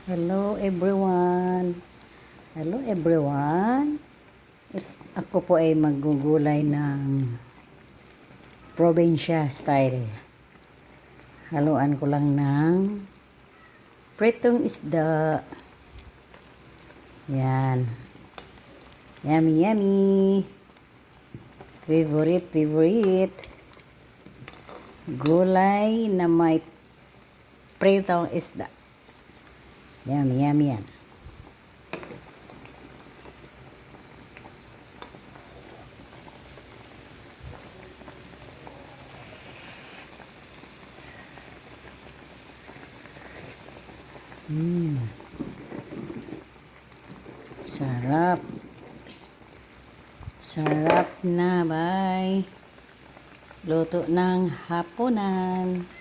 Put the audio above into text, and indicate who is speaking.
Speaker 1: Hello everyone. Hello everyone. Ako po ay maggugulay ng probinsya style. Haluan ko lang ng pritong isda. Yan. Yummy, yummy. Favorite. Gulay na may pritong isda. Yummy, yummy yan. Sarap. Sarap na, bye. Luto ng hapunan.